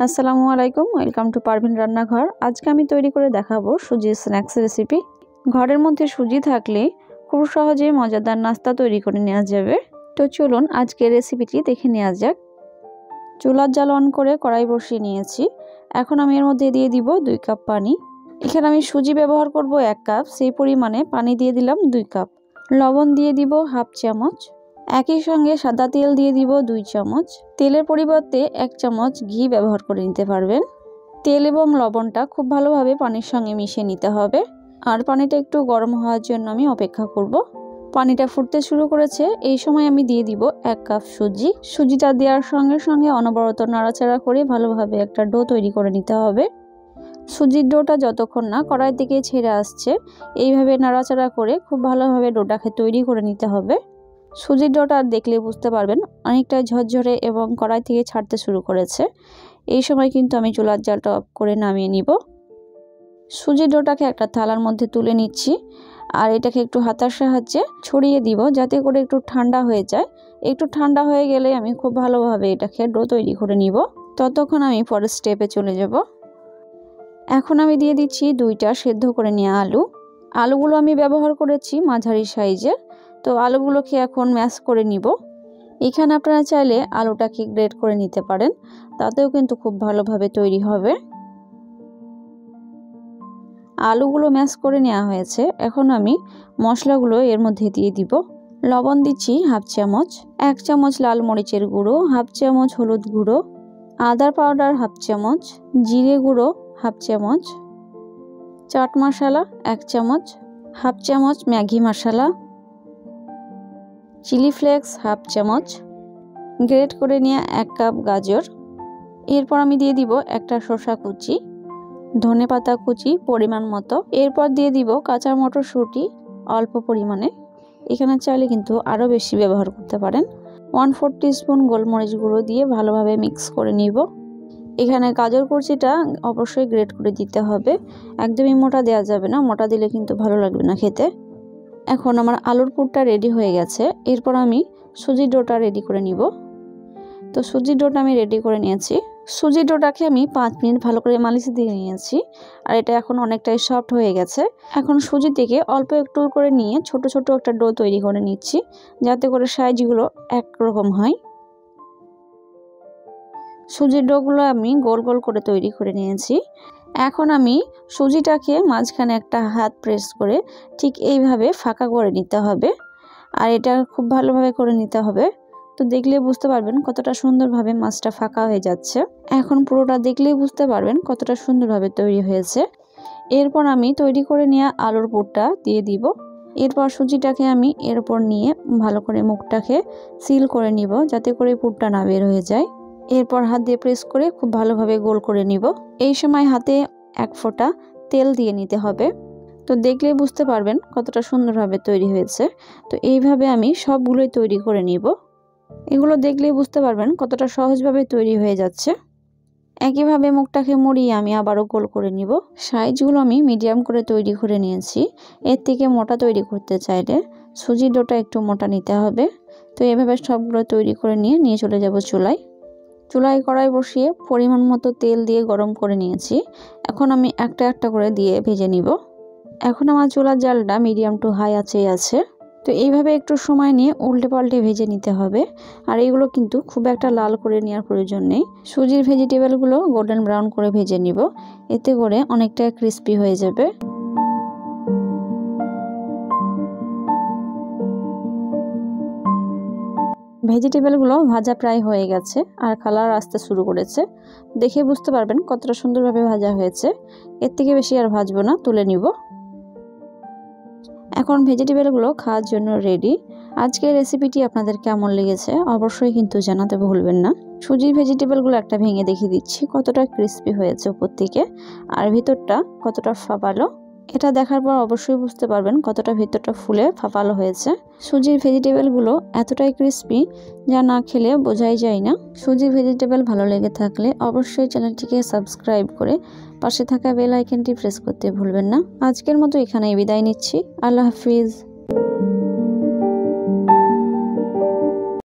আসসালামু আলাইকুম, welcome to Parvin রান্নাঘর। আজকে আমি তৈরি করে দেখাবো সুজির স্ন্যাক্স রেসিপি। ঘরের মধ্যে সুজি থাকলে খুব সহজে মজাদার নাস্তা তৈরি করে নেওয়া যাবে। তো চলুন আজকে রেসিপিটি দেখে নেওয়া যাক। চুলার জাল অন করে কড়াই বসিয়ে নিয়েছি। এখন আমি এর মধ্যে দিয়ে দিব 2 কাপ পানি। এখানে আমি সুজি ব্যবহার করব 1 কাপ, সেই পরিমাণে পানি দিয়ে দিলাম 2 কাপ। লবণ দিয়ে দিব হাফ চামচ। একই সঙ্গে সাদা তেল দিয়ে দিব 2 চামচ। তেলের পরিবর্তে 1 চামচ ঘি ব্যবহার করে নিতে পারবেন। তেল এবং লবণটা খুব ভালোভাবে পানির সঙ্গে মিশিয়ে নিতে হবে। আর পানিটা একটু গরম হওয়ার জন্য আমি অপেক্ষা করব। পানিটা ফুটতে শুরু করেছে, এই সময় আমি দিয়ে দিব 1 কাপ সুজি। সুজিটা দেওয়ার সঙ্গে সঙ্গে অনবরত নাড়াচাড়া করে ভালোভাবে একটা ডো তৈরি করে নিতে হবে। সুজির ডোটা যতক্ষণ না কড়াই থেকে ছেড়ে আসছে, এইভাবে নাড়াচাড়া করে খুব ভালোভাবে ডোটাকে তৈরি করে নিতে হবে। সুজির ডোটা দেখলে বুঝতে পারবেন অনেকটা ঝরঝরে এবং কড়াই থেকে ছাড়তে শুরু করেছে। এই সময় কিন্তু আমি চুলার জালটা অফ করে নামিয়ে নিব। সুজির ডোটাকে একটা থালার মধ্যে তুলে নিচ্ছি আর এটাকে একটু হাতার সাহায্যে ছড়িয়ে দিব যাতে করে একটু ঠান্ডা হয়ে যায়। একটু ঠান্ডা হয়ে গেলে আমি খুব ভালোভাবে এটাকে ডো তৈরি করে নিব। ততক্ষণ আমি পরের স্টেপে চলে যাব। এখন আমি দিয়ে দিচ্ছি 2টা সেদ্ধ করে নেওয়া আলু। আলুগুলো আমি ব্যবহার করেছি মাঝারি সাইজের। তো আলুগুলোকে এখন ম্যাশ করে নিব। এখানে আপনারা চাইলে আলুটাকে গ্রেট করে নিতে পারেন, তাতেও কিন্তু খুব ভালোভাবে তৈরি হবে। আলুগুলো ম্যাশ করে নেওয়া হয়েছে। এখন আমি মশলাগুলো এর মধ্যে দিয়ে দিব। লবণ দিচ্ছি হাফ চামচ, 1 চামচ লাল মরিচের গুঁড়ো, হাফ চামচ হলুদ গুঁড়ো, আদার পাউডার হাফ চামচ, জিরে গুঁড়ো হাফ চামচ, চাট মশলা 1 চামচ, হাফ চামচ ম্যাগি মশলা, চিলি ফ্লেক্স হাফ চামচ, গ্রেট করে নিয়ে 1 কাপ গাজর। এরপর আমি দিয়ে দিব একটা শসা কুচি, ধনেপাতা কুচি পরিমাণ মতো। এরপর দিয়ে দিব কাঁচা মটরশুঁটি অল্প পরিমাণে। এখানে চাইলে কিন্তু আরও বেশি ব্যবহার করতে পারেন। 1/4 টিস্পুন গোলমরিচ গুঁড়ো দিয়ে ভালোভাবে মিক্স করে নিব। এখানে গাজর কুচিটা অবশ্যই গ্রেট করে দিতে হবে, একদমই মোটা দেওয়া যাবে না, মোটা দিলে কিন্তু ভালো লাগবে না খেতে। এখন আমার আলুর পুরটা রেডি হয়ে গেছে। এরপর আমি সুজির ডোটা রেডি করে নিব। তো সুজির ডোটা আমি রেডি করে নিয়েছি। সুজির ডোটাকে আমি 5 মিনিট ভালো করে মালিশ দিয়ে নিয়েছি আর এটা এখন অনেকটাই সফট হয়ে গেছে। এখন সুজি থেকে অল্প একটু করে নিয়ে ছোট ছোট একটা ডো তৈরি করে নিচ্ছি যাতে করে সাইজগুলো একরকম হয়। সুজির ডোগুলো আমি গোল গোল করে তৈরি করে নিয়েছি। এখন আমি সুজিটাকে মাঝখানে একটা হাত প্রেস করে ঠিক এইভাবে ফাঁকা করে নিতে হবে আর এটা খুব ভালোভাবে করে নিতে হবে। তো দেখলে বুঝতে পারবেন কতটা সুন্দরভাবে মাছটা ফাঁকা হয়ে যাচ্ছে। এখন পুরোটা দেখলেই বুঝতে পারবেন কতটা সুন্দরভাবে তৈরি হয়েছে। এরপর আমি তৈরি করে নেওয়া আলুর পুরটা দিয়ে দিব। এরপর সুজিটাকে আমি এর উপর নিয়ে ভালো করে মুখটাকে সিল করে নিব যাতে করে পুরটা না বের হয়ে যায়। এরপর হাত দিয়ে প্রেস করে খুব ভালোভাবে গোল করে নিব। এই সময় হাতে 1 ফোঁটা তেল দিয়ে নিতে হবে। তো দেখলেই বুঝতে পারবেন কতটা সুন্দরভাবে তৈরি হয়েছে। তো এইভাবে আমি সবগুলোই তৈরি করে নিব। এগুলো দেখলেই বুঝতে পারবেন কতটা সহজভাবে তৈরি হয়ে যাচ্ছে। একইভাবে মুখটাকে মুড়িয়ে আমি আবারও গোল করে নিব। সাইজগুলো আমি মিডিয়াম করে তৈরি করে নিয়েছি। এর থেকে মোটা তৈরি করতে চাইলে সুজির ডোটা একটু মোটা নিতে হবে। তো এভাবে সবগুলো তৈরি করে নিয়ে চলে যাব চুলায়। চুলায় কড়াই বসিয়ে পরিমাণ মতো তেল দিয়ে গরম করে নিয়েছি। এখন আমি একটা একটা করে দিয়ে ভেজে নিব। এখন আমার চুলার জালটা মিডিয়াম টু হাই আঁচেই আছে। তো এইভাবে একটু সময় নিয়ে উল্টে পাল্টে ভেজে নিতে হবে। আর এগুলো কিন্তু খুব একটা লাল করে নেওয়ার প্রয়োজন নেই। সুজির ভেজিটেবলগুলো গোল্ডেন ব্রাউন করে ভেজে নিব, এতে করে অনেকটা ক্রিস্পি হয়ে যাবে। ভেজিটেবলগুলো ভাজা প্রায় হয়ে গেছে আর কালার আসতে শুরু করেছে। দেখে বুঝতে পারবেন কতটা সুন্দরভাবে ভাজা হয়েছে। এর থেকে বেশি আর ভাজবো না, তুলে নিব। এখন ভেজিটেবলগুলো খাওয়ার জন্য রেডি। আজকের রেসিপিটি আপনাদের কেমন লেগেছে অবশ্যই কিন্তু জানাতে ভুলবেন না। সুজির ভেজিটেবলগুলো একটা ভেঙে দেখিয়ে দিচ্ছি কতটা ক্রিস্পি হয়েছে উপর থেকে আর ভিতরটা কতটা ফাঁপালো। এটা দেখার পর অবশ্যই বুঝতে পারবেন কতটা ভিতরটা ফুলে ফাঁপালো হয়েছে। সুজির ভেজিটেবলগুলো এতটাই ক্রিস্পি যা না খেলে বোঝাই যায় না। সুজির ভেজিটেবল ভালো লেগে থাকলে অবশ্যই চ্যানেলটিকে সাবস্ক্রাইব করে পাশে থাকা বেল আইকনটি প্রেস করতে ভুলবেন না। আজকের মতো এখানেই বিদায় নিচ্ছি। আল্লাহ হাফিজ।